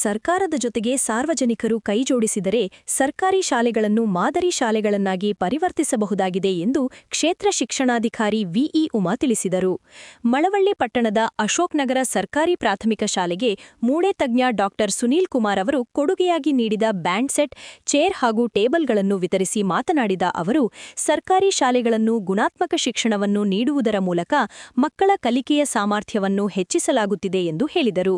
ಸರ್ಕಾರದ ಜೊತೆಗೆ ಸಾರ್ವಜನಿಕರು ಕೈಜೋಡಿಸಿದರೆ ಸರ್ಕಾರಿ ಶಾಲೆಗಳನ್ನು ಮಾದರಿ ಶಾಲೆಗಳನ್ನಾಗಿ ಪರಿವರ್ತಿಸಬಹುದಾಗಿದೆ ಎಂದು ಕ್ಷೇತ್ರ ಶಿಕ್ಷಣಾಧಿಕಾರಿ ವಿಇ ಉಮಾ ತಿಳಿಸಿದರು. ಮಳವಳ್ಳಿ ಪಟ್ಟಣದ ಅಶೋಕ್ನಗರ ಸರ್ಕಾರಿ ಪ್ರಾಥಮಿಕ ಶಾಲೆಗೆ ಮೂಳೆ ತಜ್ಞ ಡಾ ಸುನೀಲ್ ಕುಮಾರ್ ಅವರು ಕೊಡುಗೆಯಾಗಿ ನೀಡಿದ ಬ್ಯಾಂಡ್ ಸೆಟ್, ಚೇರ್ ಹಾಗೂ ಟೇಬಲ್ಗಳನ್ನು ವಿತರಿಸಿ ಮಾತನಾಡಿದ ಅವರು, ಸರ್ಕಾರಿ ಶಾಲೆಗಳನ್ನು ಗುಣಾತ್ಮಕ ಶಿಕ್ಷಣವನ್ನು ನೀಡುವುದರ ಮೂಲಕ ಮಕ್ಕಳ ಕಲಿಕೆಯ ಸಾಮರ್ಥ್ಯವನ್ನು ಹೆಚ್ಚಿಸಲಾಗುತ್ತಿದೆ ಎಂದು ಹೇಳಿದರು.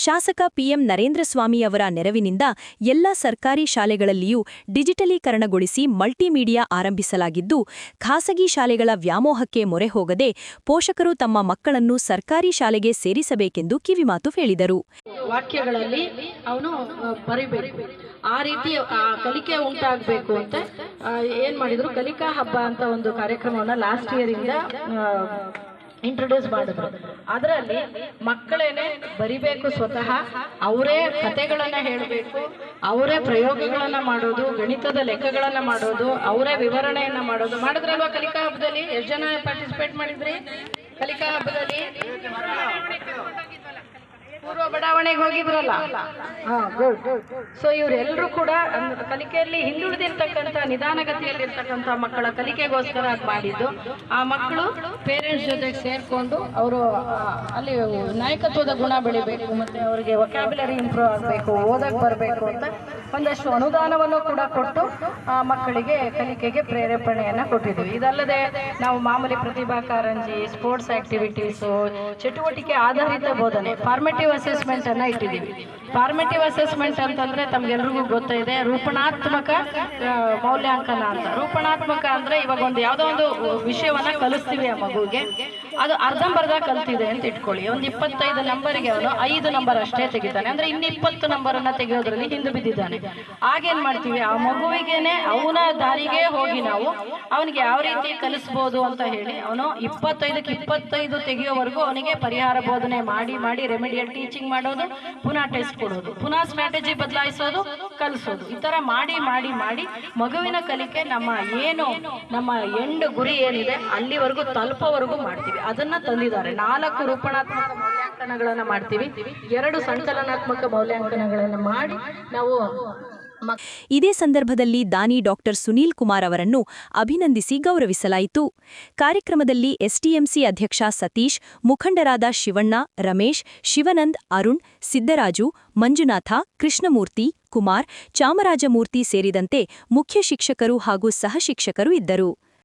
ಶಾಸಕ ಪಿಎಂ ನರೇಂದ್ರ ಸ್ವಾಮಿ ಅವರ ನೆರವಿನಿಂದ ಎಲ್ಲ ಸರ್ಕಾರಿ ಶಾಲೆಗಳಲ್ಲಿಯೂ ಡಿಜಿಟಲೀಕರಣಗೊಳಿಸಿ ಮಲ್ಟಿಮೀಡಿಯಾ ಆರಂಭಿಸಲಾಗಿದ್ದು, ಖಾಸಗಿ ಶಾಲೆಗಳ ವ್ಯಾಮೋಹಕ್ಕೆ ಮೊರೆ ಹೋಗದೆ ಪೋಷಕರು ತಮ್ಮ ಮಕ್ಕಳನ್ನು ಸರ್ಕಾರಿ ಶಾಲೆಗೆ ಸೇರಿಸಬೇಕೆಂದು ಕಿವಿಮಾತು ಹೇಳಿದರು. ವಾಕ್ಯಗಳಲ್ಲಿ ಅವನು ಬರಿಬೇಕು, ಆ ರೀತಿ ಕಲಿಕೆ ಉಂಟಾಗಬೇಕು ಅಂತ ಏನ್ ಮಾಡಿದ್ರು, ಕಲಿಕಾ ಹಬ್ಬ ಅಂತ ಒಂದು ಕಾರ್ಯಕ್ರಮವನ್ನ ಲಾಸ್ಟ್ ಇಯರ್ ಇಂದ ಇಂಟ್ರೊಡ್ಯೂಸ್ ಮಾಡಿದ್ರು. ಅದರಲ್ಲಿ ಮಕ್ಕಳೇನೆ ಬರಿಬೇಕು, ಸ್ವತಃ ಅವರೇ ಕಥೆಗಳನ್ನ ಹೇಳಬೇಕು, ಅವರೇ ಪ್ರಯೋಗಗಳನ್ನ ಮಾಡೋದು, ಗಣಿತದ ಲೆಕ್ಕಗಳನ್ನ ಮಾಡೋದು, ಅವರೇ ವಿವರಣೆಯನ್ನ ಮಾಡೋದು. ಮಾಡಿದ್ರಲ್ವಾ ಕಲಿಕಾ ಹಬ್ಬದಲ್ಲಿ? ಎಷ್ಟು ಜನ ಪಾರ್ಟಿಸಿಪೇಟ್ ಮಾಡಿದ್ರಿ ಕಲಿಕಾ ಹಬ್ಬದಲ್ಲಿ? ಪೂರ್ವ ಬಡಾವಣೆಗೆ ಹೋಗಿದ್ರಲ್ಲ? ಗುಡ್. ಸೊ ಇವರೆಲ್ಲರೂ ಕೂಡ ಕಲಿಕೆಯಲ್ಲಿ ಹಿಂದುಳಿದಿರ್ತಕ್ಕಂಥ, ನಿಧಾನಗತಿಯಲ್ಲಿರ್ತಕ್ಕಂಥ ಮಕ್ಕಳ ಕಲಿಕೆಗೋಸ್ಕರ ಮಾಡಿದ್ದು. ಆ ಮಕ್ಕಳು ಪೇರೆಂಟ್ಸ್ ಜೊತೆಗೆ ಸೇರ್ಕೊಂಡು ಅವರು ಅಲ್ಲಿ ನಾಯಕತ್ವದ ಗುಣ ಬೆಳಿಬೇಕು, ಮತ್ತೆ ಅವರಿಗೆ ವೊಕ್ಯಾಬ್ಯುಲರಿ ಇಂಪ್ರೂವ್ ಆಗಬೇಕು, ಓದಕ್ಕೆ ಬರಬೇಕು ಅಂತ ಒಂದಷ್ಟು ಅನುದಾನವನ್ನು ಕೂಡ ಕೊಟ್ಟು ಆ ಮಕ್ಕಳಿಗೆ ಕಲಿಕೆಗೆ ಪ್ರೇರೇಪಣೆಯನ್ನ ಕೊಟ್ಟಿದ್ವಿ. ಇದಲ್ಲದೆ ನಾವು ಮಾಮೂಲಿ ಪ್ರತಿಭಾ ಕಾರಂಜಿ, ಸ್ಪೋರ್ಟ್ಸ್ ಆಕ್ಟಿವಿಟೀಸು, ಚಟುವಟಿಕೆ ಆಧಾರಿತ ಬೋಧನೆ, ಫಾರ್ಮೇಟಿವ್ ಅಸೆಸ್ಮೆಂಟ್ ಅನ್ನ ಇಟ್ಟಿದ್ದೀವಿ. ಫಾರ್ಮೇಟಿವ್ ಅಸೆಸ್ಮೆಂಟ್ ಅಂತಂದ್ರೆ ತಮ್ಗೆಲ್ರಿಗೂ ಗೊತ್ತಿದೆ, ರೂಪಣಾತ್ಮಕ ಮೌಲ್ಯಾಂಕನ ಅಂತ. ರೂಪಣಾತ್ಮಕ ಅಂದ್ರೆ ಇವಾಗ ಒಂದು ಯಾವುದೋ ಒಂದು ವಿಷಯವನ್ನ ಕಲಿಸ್ತೀವಿ ಆ ಮಗುವಿಗೆ, ಅದು ಅರ್ಧಂಬರ್ಧ ಕಲ್ತಿದೆ ಅಂತ ಇಟ್ಕೊಳ್ಳಿ. ಒಂದು 25 ನಂಬರ್ಗೆ ಅವನು 5 ನಂಬರ್ ಅಷ್ಟೇ ತೆಗಿತಾನೆ, ಅಂದ್ರೆ ಇನ್ನು 20 ನಂಬರನ್ನ ತೆಗೆಯೋದ್ರಲ್ಲಿ ಹಿಂದೆ ಬಿದ್ದಿದ್ದಾನೆ. ಆಗೇನ್ ಮಾಡ್ತೀವಿ, ಆ ಮಗುವಿಗೇನೆ ಅವನ ದಾರಿಗೆ ಹೋಗಿ ನಾವು ಅವನಿಗೆ ಯಾವ ರೀತಿ ಕಲಿಸ್ಬೋದು ಅಂತ ಹೇಳಿ ಅವನು 25ಕ್ಕೆ 25 ತೆಗೆಯೋವರೆಗೂ ಅವನಿಗೆ ಪರಿಹಾರ ಬೋಧನೆ ಮಾಡಿ ಮಾಡಿ ರೆಮಿಡಿಯಲ್ ಟೀಚಿಂಗ್ ಮಾಡೋದು, ಪುನಃ ಟೆಸ್ಟ್ ಕೊಡೋದು, ಪುನಃ ಸ್ಟ್ರಾಟಜಿ ಬದಲಾಯಿಸೋದು, ಕಲಿಸೋದು. ಈ ತರ ಮಾಡಿ ಮಾಡಿ ಮಾಡಿ ಮಗುವಿನ ಕಲಿಕೆ ನಮ್ಮ ಎಂಡ್ ಗುರಿ ಏನಿದೆ ಅಲ್ಲಿವರೆಗೂ ತಲುಪೋವರೆಗೂ ಮಾಡ್ತೀವಿ. ಅದನ್ನ ತಂದಿದ್ದಾರೆ. 4 ರೂಪಣಾತ್ಮಕ ಮೌಲ್ಯಾಂಕನಗಳನ್ನ ಮಾಡ್ತೀವಿ, 2 ಸಂಕಲನಾತ್ಮಕ ಮೌಲ್ಯಾಂಕನಗಳನ್ನ ಮಾಡಿ ನಾವು. ಇದೇ ಸಂದರ್ಭದಲ್ಲಿ ದಾನಿ ಡಾ ಸುನೀಲ್ ಕುಮಾರ್ ಅವರನ್ನು ಅಭಿನಂದಿಸಿ ಗೌರವಿಸಲಾಯಿತು. ಕಾರ್ಯಕ್ರಮದಲ್ಲಿ ಎಸ್ಟಿಎಂಸಿ ಅಧ್ಯಕ್ಷ ಸತೀಶ್, ಮುಖಂಡರಾದ ಶಿವಣ್ಣ, ರಮೇಶ್, ಶಿವನಂದ್, ಅರುಣ್, ಸಿದ್ದರಾಜು, ಮಂಜುನಾಥ, ಕೃಷ್ಣಮೂರ್ತಿ, ಕುಮಾರ್, ಚಾಮರಾಜಮೂರ್ತಿ ಸೇರಿದಂತೆ ಮುಖ್ಯ ಶಿಕ್ಷಕರು ಹಾಗೂ ಸಹ ಶಿಕ್ಷಕರು ಇದ್ದರು.